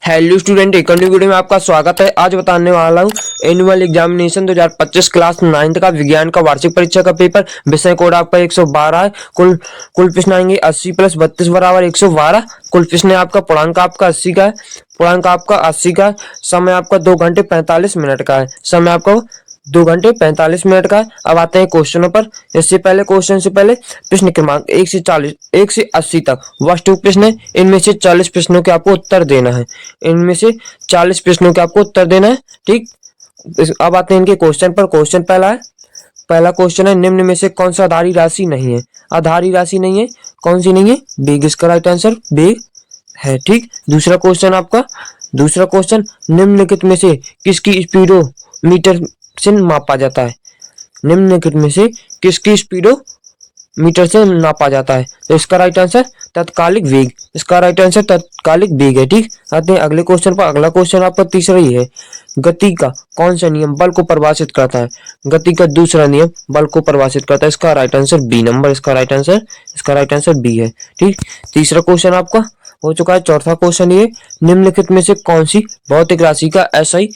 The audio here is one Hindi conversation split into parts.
हेलो स्टूडेंट, एक न्यू वीडियो में आपका स्वागत है। आज बताने वाला हूँ एनुअल एग्जामिनेशन 2025 क्लास 9th का विज्ञान का वार्षिक परीक्षा का पेपर। विषय कोड आपका 112 है। कुल प्रश्न आएंगे 80 + 32 बराबर 112। कुल प्रश्न आपका पूर्णांक आपका 80 का है। पूर्णांक आपका 80 का है। समय आपका 2 घंटे 45 मिनट का है। समय आपका 2 घंटे 45 मिनट का है। अब आते हैं क्वेश्चनों पर। इससे पहले क्वेश्चन से पहले प्रश्न क्रमांक 1 से 80 तक वास्तु प्रश्न है। इनमें से 40 प्रश्नों के आपको उत्तर देना है। इनमें से 40 प्रश्नों के आपको उत्तर देना है। ठीक, अब आते हैं इनके क्वेश्चन पर। क्वेश्चन पहला है। पहला क्वेश्चन है, निम्न में से कौन सा आधारी राशि नहीं है? आधारी राशि नहीं है, कौन सी नहीं है? वेग इसका राइट आंसर वेग है। ठीक, दूसरा क्वेश्चन आपका। दूसरा क्वेश्चन, निम्नलिखित में से किसकी स्पीडोमीटर से मापा जाता है? निम्नलिखित में से किसकी स्पीडोमीटर से नापा जाता है? तो इसका राइट आंसर तत्कालिक वेग। इसका राइट आंसर तत्कालिक वेग है। ठीक, आते हैं अगले क्वेश्चन पर। अगला क्वेश्चन आपका तीसरा ही है। गति का कौन सा नियम बल को परिभाषित करता है? गति का दूसरा नियम बल को परिभाषित करता है। इसका राइट आंसर बी नंबर। इसका राइट आंसर बी है। ठीक, तीसरा क्वेश्चन आपका हो चुका है। चौथा क्वेश्चन ये, निम्नलिखित में से कौन सी भौतिक राशि का एसआई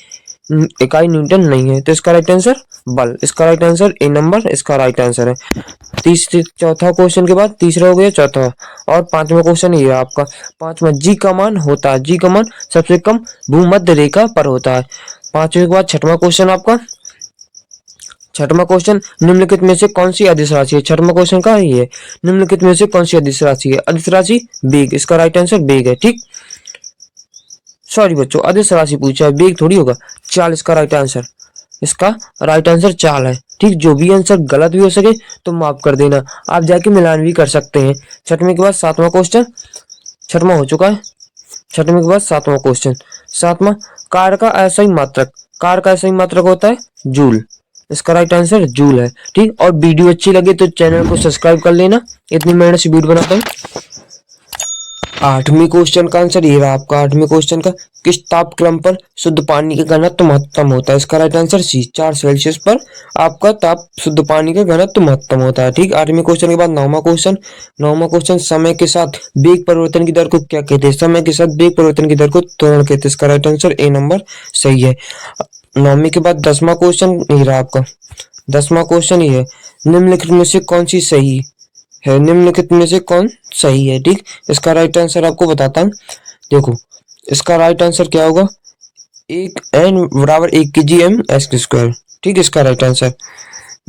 इकाई न्यूटन नहीं है? तो इसका राइट आंसर बल। इसका राइट आंसर ए नंबर। इसका राइट आंसर है। चौथा क्वेश्चन के बाद तीसरा हो गया, चौथा और पांचवा क्वेश्चन ये है आपका। पांचवा, जी का मान होता है। जी का मान सबसे कम भूमध्य रेखा पर होता है। पांचवे के बाद छठवां क्वेश्चन आपका। छठवां क्वेश्चन, निम्नलिखित में से कौन सी अदिश राशि है? छठवां क्वेश्चन का ये है, निम्नलिखित में से कौन सी अदिश राशि है? अदिश राशि वेग। इसका राइट आंसर वेग है। ठीक, सॉरी बच्चों, अदिश राशि पूछा है, वेग थोड़ी होगा। चाल इसका राइट आंसर। इसका राइट आंसर चाल है। ठीक, जो भी आंसर गलत भी हो सके तो माफ कर देना, आप जाके मिलान भी कर सकते हैं। छठवें के बाद सातवां क्वेश्चन। छठवां हो चुका है। छठवें के बाद सातवां क्वेश्चन। सातवां, कार का ऐसा ही मात्रक। कार का ऐसा ही मात्रक होता है जूल। इसका राइट आंसर जूल है। ठीक, और वीडियो अच्छी लगे तो चैनल को सब्सक्राइब कर लेना। इतनी मेहनत से वीडियो बनाता हूँ। आठवीं क्वेश्चन का आंसर ये रहा आपका। आठवीं क्वेश्चन का, किस तापक्रम पर शुद्ध पानी का घनत्व महत्तम होता है? इसका राइट आंसर सी, 4 सेल्सियस पर आपका शुद्ध पानी का घनत्व महत्तम होता है। ठीक, आठवीं क्वेश्चन के बाद नौवां क्वेश्चन। नौवां क्वेश्चन, समय के साथ वेग परिवर्तन की दर को क्या कहते हैं? समय के साथ वेग परिवर्तन की दर को त्वरण कहते हैं। इसका राइट आंसर ए नंबर सही है। नौवीं के बाद 10वां क्वेश्चन ये रहा आपका। 10वां क्वेश्चन ये है, निम्नलिखित में से कौन सी सही है? निम्नलिखित में से कौन सही है? ठीक, इसका राइट आंसर आपको बताता हूँ। देखो, इसका राइट आंसर क्या होगा? 1 n बराबर 1 kg m s स्क्वायर। ठीक, इसका राइट आंसर।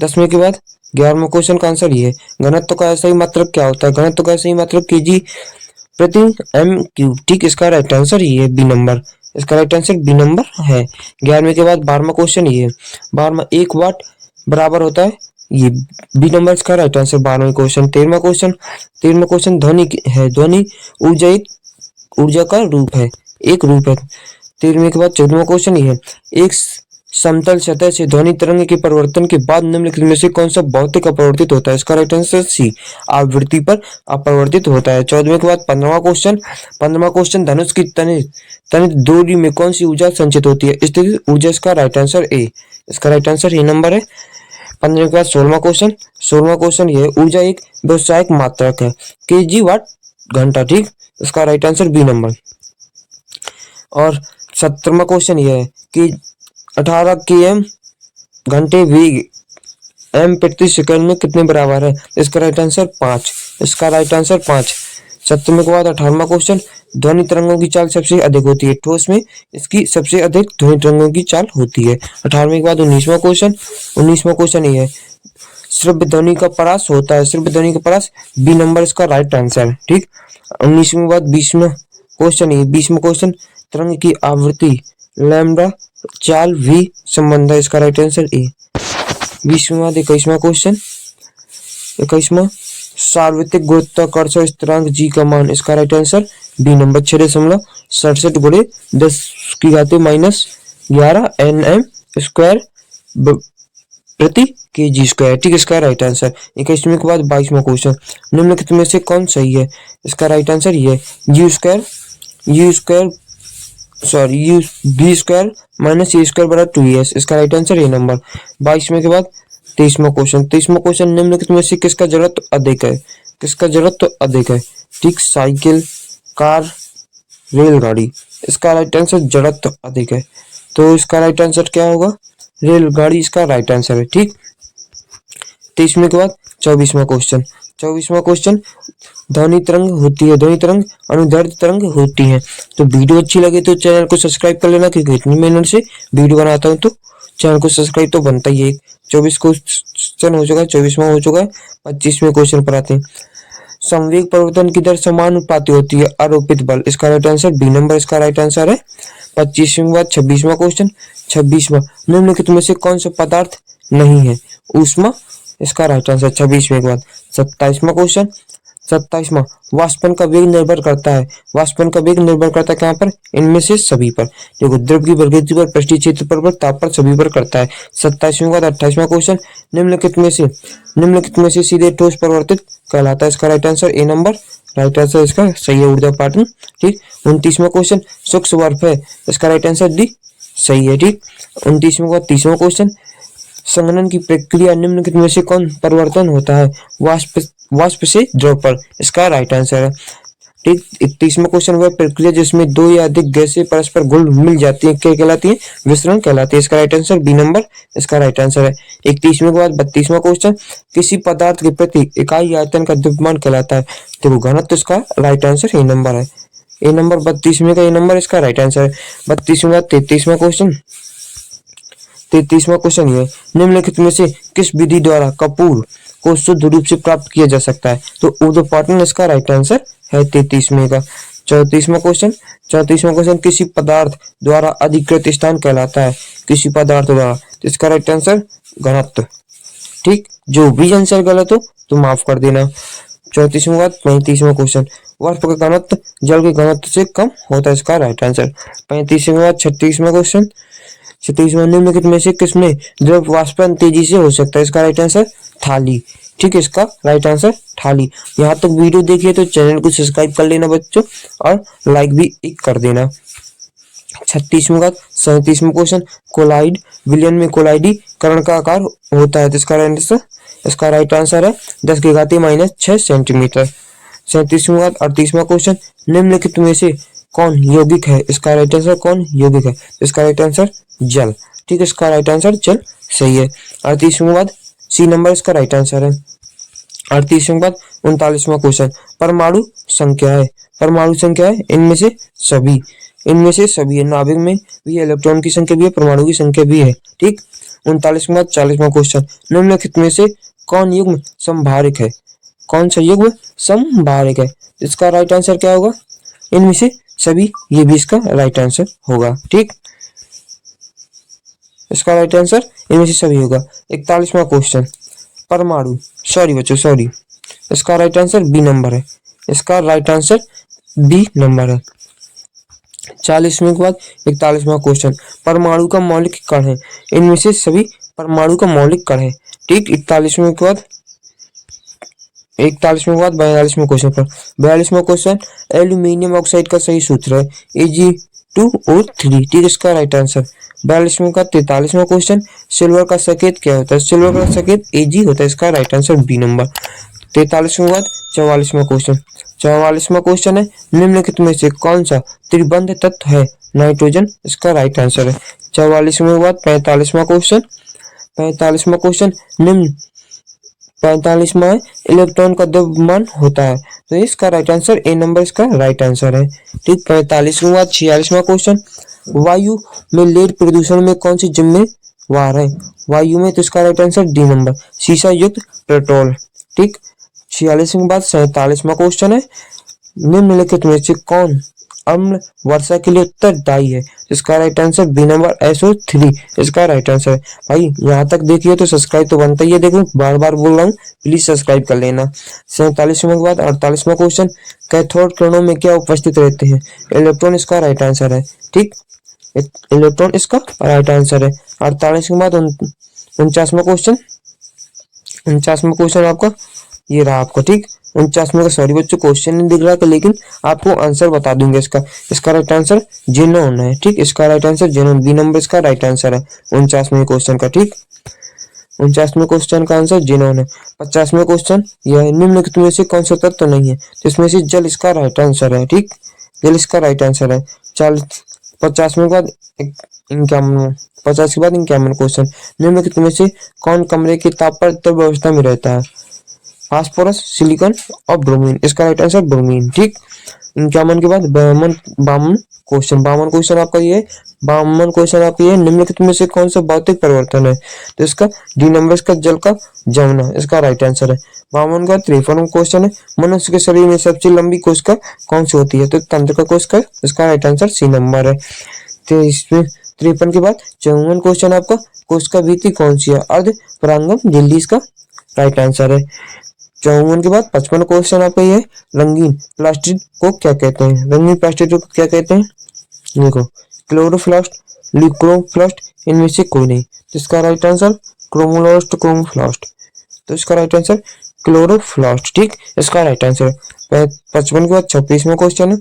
10वें के बाद 11वां क्वेश्चन का आंसर ये है, घनत्व का ऐसा ही मात्रक क्या होता है? घनत्व का ऐसा ही मात्रक kg प्रति m क्यूब। ठीक, इसका राइट आंसर ये है बी नंबर। इसका राइट आंसर बी नंबर है। 11वें के बाद 12वां क्वेश्चन ये है, 12वां 1 वाट बराबर होता है ये बी नंबर। इसका राइट आंसर 12वां क्वेश्चन। 13वां क्वेश्चन। 13वां क्वेश्चन, ध्वनि है। ध्वनि ऊर्जा एक ऊर्जा का रूप है, एक रूप है। 13वें के बाद 14वां क्वेश्चन ये है, एक समतल सतह से ध्वनि तरंग के परिवर्तन के बाद निम्नलिखित में से कौन सा भौतिक अपरिवर्तित होता है? इसका राइट आंसर सी, आवृत्ति पर अपरिवर्तित होता है। 14वें के बाद 15वां क्वेश्चन। 15वां क्वेश्चन, धनुष की तनित दूरी में कौन सी ऊर्जा संचित होती है? स्थिर ऊर्जा। इसका राइट आंसर ए। इसका राइट आंसर ए नंबर है। 15वें के बाद 16वां क्वेश्चन। 16वां क्वेश्चन ये, ऊर्जा एक व्यावसायिक मात्रक है, केजी वाट घंटा। ठीक, इसका राइट आंसर बी नंबर। और 17वां क्वेश्चन ये है कि 18 km घंटे वेग m प्रति सेकंड में कितने बराबर है? इसका राइट आंसर 5। इसका राइट आंसर 5। 17वें के बाद 18वां क्वेश्चन, ध्वनि तरंगों की चाल सबसे अधिक होती है ठोस में, इसकी सबसे अधिक ध्वनि तरंगों की चाल होती है। 18वें के बाद 19वां क्वेश्चन। 19वां क्वेश्चन ये है, श्रव्य ध्वनि का परास होता है। श्रव्य ध्वनि का परास बी नंबर। इसका राइट आंसर है। ठीक, 19वें के बाद 20वां क्वेश्चन ये। 20वां क्वेश्चन, तरंग की आवृत्ति लैम्डा चाल v संबंध है। इसका राइट आंसर ए। 20वें बाद 21वां क्वेश्चन। 21वां, सार्वत्रिक गुरुत्वाकर्षण स्थिरांक जी का मान। इसका राइट आंसर बी नंबर, 6.67 गुणे 10⁻⁻11 nm स्क्वायर प्रति kg स्क्वायर। ठीक, इसका राइट आंसर। 21वें के बाद 22वां क्वेश्चन, निम्नलिखित में से कौन सही है? इसका राइट आंसर ये है, b स्क्वायर माइनस ए स्क्वायर बराबर 2s। इसका राइट आंसर ए नंबर। 22वें के बाद 23वां क्वेश्चन। 23वां क्वेश्चन, निम्नलिखित में से किसका जड़त्व अधिक है? किसका जड़त्व अधिक है? ठीक, साइकिल, कार रेलगाड़ी। इसका राइट आंसर जड़त्व अधिक है, तो इसका राइट आंसर क्या होगा? रेलगाड़ी इसका राइट आंसर है। ठीक, 23वें के बाद 24वां क्वेश्चन। 24वां क्वेश्चन, ध्वनि तरंग होती है, ध्वनि तरंग अनुदैर्ध्य तरंग होती है। तो वीडियो अच्छी लगे तो चैनल को सब्सक्राइब कर लेना, क्योंकि इतनी मेहनत से वीडियो बनाता हूँ तो चैनल को सब्सक्राइब तो बनता ही है। 24 क्वेश्चन हो चुका है, 24वां हो चुका है। 25वें क्वेश्चन पर आते हैं। संवेग परिवर्तन की दर समानुपाती होती है आरोपित बल। इसका राइट आंसर बी नंबर इसका राइट आंसर है। 25वें के बाद 26वां क्वेश्चन। 26वां, निम्नलिखित में से कौन सा पदार्थ नहीं है? ऊष्मा, इसका राइट आंसर 26वें के बाद। 27वां क्वेश्चन। 27वां, वाष्पन का वेग निर्भर करता है, वाष्पन का वेग निर्भर करता है कहाँ पर? इनमें से सभी पर। देखो, द्रव की प्रकृति पर, पृष्ठीय क्षेत्रफल पर, ताप पर, सभी पर करता है। 27वें के बाद 28वां क्वेश्चन। निम्नलिखित में से सीधे ठोस परिवर्तित कहलाता है। इसका right answer A number right answer इसका सही है, ऊर्जा पाटन। ठीक, 29वां क्वेश्चन, सूक्ष्म बर्फ है। इसका राइट आंसर डी सही है। ठीक, 29वें के बाद 30वां क्वेश्चन। संघनन की प्रक्रिया निम्नलिखित में से कौन परिवर्तन होता है? वाष्प से द्रव पर। इसका राइट आंसर है। ठीक, 31वां क्वेश्चन, वह प्रक्रिया जिसमें दो या अधिक गैसें परस्पर घुल मिल जाती है क्या कहलाती है? विसरण कहलाती है। इसका राइट आंसर बी नंबर इसका राइट आंसर है। 31वें के बाद 32वां क्वेश्चन, किसी पदार्थ के प्रति इकाई आयतन का द्रव्यमान कहलाता है। देखो, घनत्व इसका राइट आंसर ए नंबर है। ए नंबर 32वें का ए नंबर इसका राइट आंसर है। 32वें के बाद 33वां क्वेश्चन। 33वां क्वेश्चन ये, निम्नलिखित में से किस विधि द्वारा कपूर को शुद्ध रूप से प्राप्त किया जा सकता है? तो ऊर्ध्वपातन इसका राइट आंसर है 33वें का। 34वां क्वेश्चन। 34वां क्वेश्चन, किसी पदार्थ द्वारा अधिकृत स्थान कहलाता है? किसी पदार्थ द्वारा, तो इसका राइट आंसर घनत्व। ठीक, जो भी आंसर गलत हो तो माफ कर देना। 34वें बाद 35वां क्वेश्चन, वाष्प का घनत्व जल के घनत्व से कम होता है। इसका राइट आंसर। 35वें बाद 36वां क्वेश्चन। 36वां, निम्नलिखित में से किसमें द्रव वाष्पन तेजी से हो सकता है? इसका राइट आंसर थाली। ठीक है, इसका राइट आंसर थाली। यहाँ तक वीडियो देखिए तो चैनल को सब्सक्राइब कर लेना बच्चों, और लाइक भी एक कर देना। 36वें का 37वां क्वेश्चन, कोलाइड विलयन में कोलाइडी कर्ण का आकार होता है। तो इसका राइट आंसर है 10 की घाती -6 सेंटीमीटर। 37वें बाद 38वां क्वेश्चन, निम्नलिखित में से कौन यौगिक है? इसका राइट आंसर कौन यौगिक है? इसका राइट आंसर जल। ठीक है, इसका राइट आंसर जल सही है। 38वें बाद सी नंबर इसका राइट आंसर है। 38वें बाद 39वां क्वेश्चन, परमाणु संख्या है। परमाणु संख्या है इनमें से सभी है। नाभिक में भी इलेक्ट्रॉन की संख्या भी है, परमाणु की संख्या भी है। ठीक, 39वें बाद 40वां क्वेश्चन, निम्नलिखित में से कौन युग्म संभारिक है? कौन सा युग्म संभारिक है? इसका राइट आंसर क्या होगा? इनमें से सभी, ये भी इसका राइट आंसर होगा। ठीक, इसका राइट आंसर इनमें से सभी होगा। 41वां क्वेश्चन, परमाणु सॉरी इसका राइट आंसर बी नंबर है। इसका राइट आंसर बी नंबर है। 40वें के बाद 41वां क्वेश्चन, परमाणु का मौलिक कण है। इनमें से सभी परमाणु का मौलिक कण है। ठीक, 41वें के बाद 42वें क्वेश्चन पर 42वां क्वेश्चन, एल्यूमिनियम ऑक्साइड का सही सूत्र है Ag2O3। ठीक, इसका राइट आंसर। 42वें का 43वां क्वेश्चन, सिल्वर का संकेत क्या होता है? सिल्वर का संकेत Ag होता है। इसका राइट आंसर बी नंबर। 43वें बाद 44वां क्वेश्चन। 44वां क्वेश्चन है, निम्नलिखित में से कौन सा त्रिबंध तत्व है? नाइट्रोजन। इसका राइट आंसर है। 44वें बाद 45वां क्वेश्चन। 45वां क्वेश्चन, निम्न 45वां है, इलेक्ट्रॉन का द्रव्यमान होता है। तो इसका राइट आंसर ए नंबर इसका राइट आंसर है। ठीक, 45वें बाद 46वां क्वेश्चन, वायु में लेड प्रदूषण में कौन सी जिम्मेवार है? वायु में, तो इसका राइट आंसर डी नंबर, शीशा युक्त पेट्रोल। ठीक, 46वें बाद 47वां क्वेश्चन है, निम्नलिखित में से कौन अम्ल वर्षा के लिए उत्तरदायी है? इसका right answer B number SO3 इसका राइट आंसर है। भाई यहाँ तक देखिए तो सब्सक्राइब तो बनता ही है। देखो, बार बार बोल रहा हूँ, प्लीज सब्सक्राइब कर लेना। 47वें के बाद 48वां क्वेश्चन, कैथोड किरणों में क्या उपस्थित रहते हैं? इलेक्ट्रॉन। इसका राइट आंसर है। ठीक, इलेक्ट्रॉन इसका राइट आंसर है। 48 के बाद 49वां क्वेश्चन। 49वां क्वेश्चन आपका ये रहा आपका। ठीक, 49वें का सॉरी बच्चों क्वेश्चन नहीं दिख रहा था, लेकिन आपको आंसर बता दूंगा इसका राइट आंसर जेनोन है। ठीक, इसका right answer xenon, B number इसका राइट आंसर है 49वें क्वेश्चन का। ठीक, 49वें क्वेश्चन का आंसर जेनोन है। 50वें क्वेश्चन, यह निम्नलिखित में से कौन सा तत्व नहीं है? तो इसमें से जल इसका राइट आंसर है। ठीक, दिल इसका राइट आंसर है। 50वें के बाद 51, 50 के बाद 51 क्वेश्चन, निम्नलिखित में से कौन कमरे के ताप पर द्रव अवस्था में रहता है? फास्फोरस, सिलिकॉन और ब्रोमीन। इसका राइट आंसर ब्रोमीन। ठीक, 51 के बाद 52 52 क्वेश्चन आपका ये 52 क्वेश्चन आपका ये निम्नलिखित में से कौन सा भौतिक परिवर्तन है? तो इसका डी नंबर इसका जल का जमना इसका राइट आंसर है। 52 का 53 क्वेश्चन है, मनुष्य के शरीर में सबसे लंबी कोशिका कौन सी होती है? तो तंत्रिका कोशिका, इसका राइट आंसर सी नंबर है। 53 के बाद 54 क्वेश्चन आपका, कोशिका भित्ति कौन सी है? अर्ध परागम झिल्ली, इसका राइट आंसर है। 54 के बाद 55 क्वेश्चन आपका ये रंगीन प्लास्टिक को क्या कहते हैं? रंगीन प्लास्टिक को क्या कहते हैं? देखो, क्लोरोप्लास्ट, ल्यूकोप्लास्ट, इनमें से कोई नहीं। तो इसका राइट आंसर क्रोमोलास्ट, क्रोमोप्लास्ट। तो इसका राइट आंसर क्लोरोप्लास्ट। ठीक, इसका राइट आंसर 55 के बाद 26वां क्वेश्चन है,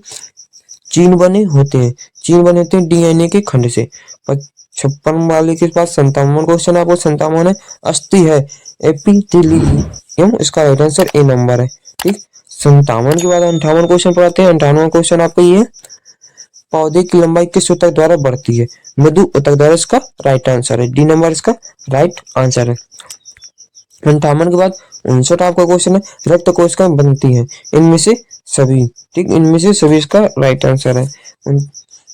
चीन बने होते हैं डीएनए के खंड से। 56 वाले के पास 57 क्वेश्चन आपको 57 है, अस्थि है एपिथेलियम, इसका राइट आंसर ए नंबर है। ठीक, 57 के बाद 58 क्वेश्चन पढ़ाते हैं। 58वां क्वेश्चन आपको ये है, पौधे की लंबाई किस ऊतक द्वारा बढ़ती है? मृदु ऊतक द्वारा, इसका राइट आंसर है। डी नंबर इसका राइट आंसर है। 58 के बाद 59 आपका क्वेश्चन है, रक्त कोशिकाएं बनती हैं इनमें से सभी। ठीक, इनमें से सभी, इसका राइट आंसर है।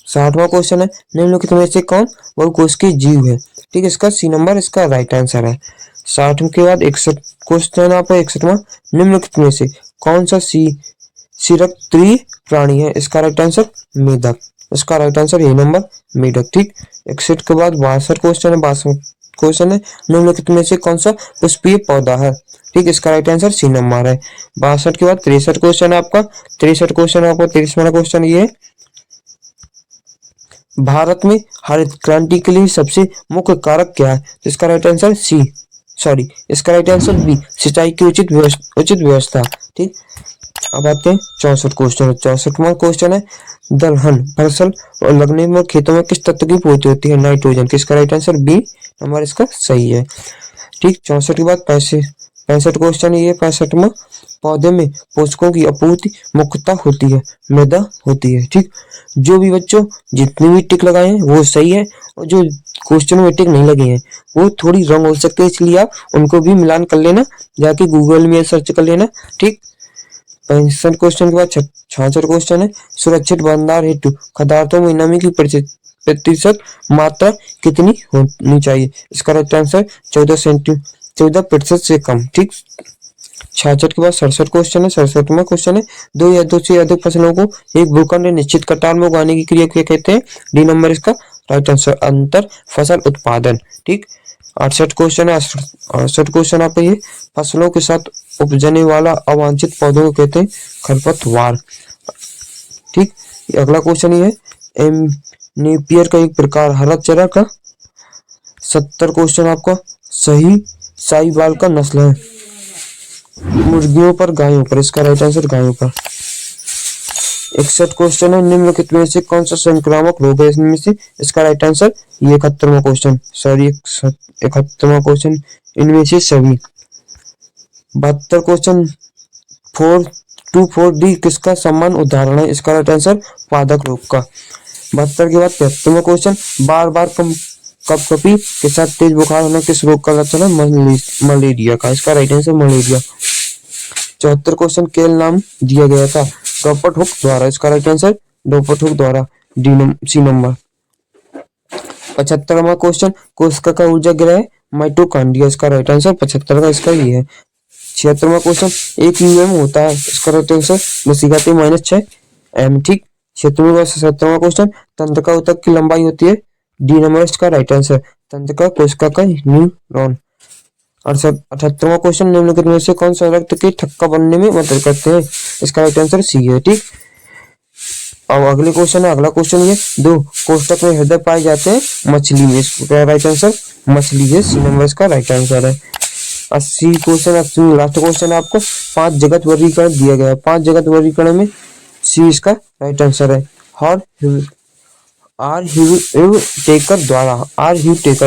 60वां क्वेश्चन है, निम्नलिखित में से कौन बहुकोशिकीय जीव है? ठीक, इसका सी नंबर इसका राइट आंसर है। 60 के बाद 61 क्वेश्चन आपका 61वां, निम्नलिखित में से कौन सा सिरकत्रीय प्राणी है? इसका राइट आंसर मेढक, इसका राइट आंसर ए नंबर मेढक। ठीक, 61 के बाद 62 क्वेश्चन है, 62 क्वेश्चन है, निम्नलिखित में से कौन सा पुष्पीय पौधा है? ठीक, इसका राइट आंसर सी नंबर है। 62 के बाद 63 क्वेश्चन है आपका, 63 क्वेश्चन आपका 33वां क्वेश्चन ये है, भारत में हरित क्रांति के लिए सबसे मुख्य कारक क्या है? तो इसका राइट आंसर इसका राइट आंसर बी, सिंचाई की उचित व्यवस्था। ठीक, अब आते हैं 64 क्वेश्चन। 64वां क्वेश्चन है, दलहन फसल और लगने में खेतों में किस तत्व की पूर्ति होती है? नाइट्रोजन। किसका राइट आंसर बी नंबर इसका सही है। ठीक, 64 के बाद 65 क्वेश्चन ये 65वां, पौधे में पोषकों की आपूर्ति मुख्यतः होती है, मृदा होती है। ठीक, जो भी बच्चों जितने भी टिक लगाए हैं वो सही है, और जो क्वेश्चन में टिक नहीं लगे हैं वो थोड़ी रंग हो सकते हैं, इसलिए आप उनको भी मिलान कर लेना, जाके गूगल में सर्च कर लेना। ठीक, 65 क्वेश्चन के बाद 66 क्वेश्चन है, सुरक्षित भंडार हेतु पदार्थों में नमी की प्रतिशत मात्रा कितनी होनी चाहिए? इसका राइट आंसर 14% से कम। ठीक, 66 के बाद 67 क्वेश्चन है, 67वां क्वेश्चन है, दो या दो से अधिक फसलों को एक भूखंड निश्चित कतार में उगाने की क्रिया क्या कहते हैं? डी नंबर इसका राइट आंसर अंतर फसल उत्पादन। ठीक, 68 क्वेश्चन है, 68 क्वेश्चन आपका ये, फसलों के साथ उपजने वाला अवांछित पौधों को कहते हैं खरपतवार। ठीक, अगला क्वेश्चन ये है, नेपियर का एक प्रकार हरा चारा का। 70 क्वेश्चन आपका, सही साहीवाल का नस्ल है मुर्गियों पर गायों पर? इसका राइट आंसर गायों पर। 61 क्वेश्चन है, निम्नलिखित में से कौन सा संक्रामक रोग है इनमें से? इसका राइट आंसर ये 71वां क्वेश्चन, 71वां क्वेश्चन, इनमें से सभी। 72 क्वेश्चन, 424D किसका सम्मान उदाहरण है? इसका राइट आंसर पादक रोग का। 72 के बाद 73वां क्वेश्चन, बार बार कपकपी के साथ तेज बुखार होना किस रोग का लक्षण है? मलेरिया का। इसका राइट आंसर मलेरिया। 74 क्वेश्चन, केल नाम दिया गया था डॉपर्ट हुक द्वारा? इसका राइट आंसर डॉपर्ट हुक द्वारा, सी नंबर। 75वां क्वेश्चन, कोशिका का ऊर्जा ग्रह माइटोकॉन्ड्रिया? इसका राइट आंसर 75 का इसका ये है। 76वां क्वेश्चन, एक यूएम होता है? इसका राइट आंसर -6 एम। ठीक, 77वां क्वेश्चन, तंत्रिका ऊतक की लंबाई होती है? डी नंबर इसका राइट आंसर तंत्रिका कोशिका का न्यूरॉन। 78वां क्वेश्चन, निम्नलिखित में से कौन सा रक्त के थक्का बनने में मदद करते हैं? इसका राइट आंसर सी है। ठीक, अब अगले क्वेश्चन है, अगला क्वेश्चन ये, दो कोष्ठक में हृदय पाए जाते हैं मछली में? इसका राइट आंसर मछली है, सी नंबर इसका राइट आंसर है। 80 क्वेश्चन, 80 लास्ट क्वेश्चन है आपको, 5 जगत वर्गीकरण दिया गया है, 5 जगत वर्गीकरण में सी इसका राइट आंसर है। आर ह्यू टेकर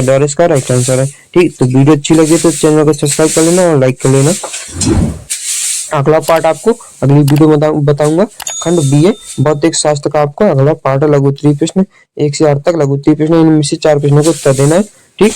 द्वारा इसका राइट आंसर है। ठीक, तो वीडियो अच्छी लगी तो चैनल को सब्सक्राइब कर लेना और लाइक कर लेना। अगला पार्ट आपको अगली वीडियो में बताऊंगा। खंड बी है भौतिक शास्त्र का आपका अगला पार्ट है। लघु उत्तरीय प्रश्न 1 से 8 तक लघु उत्तरीय प्रश्न, इनमें से 4 प्रश्नों को उत्तर देना है। ठीक।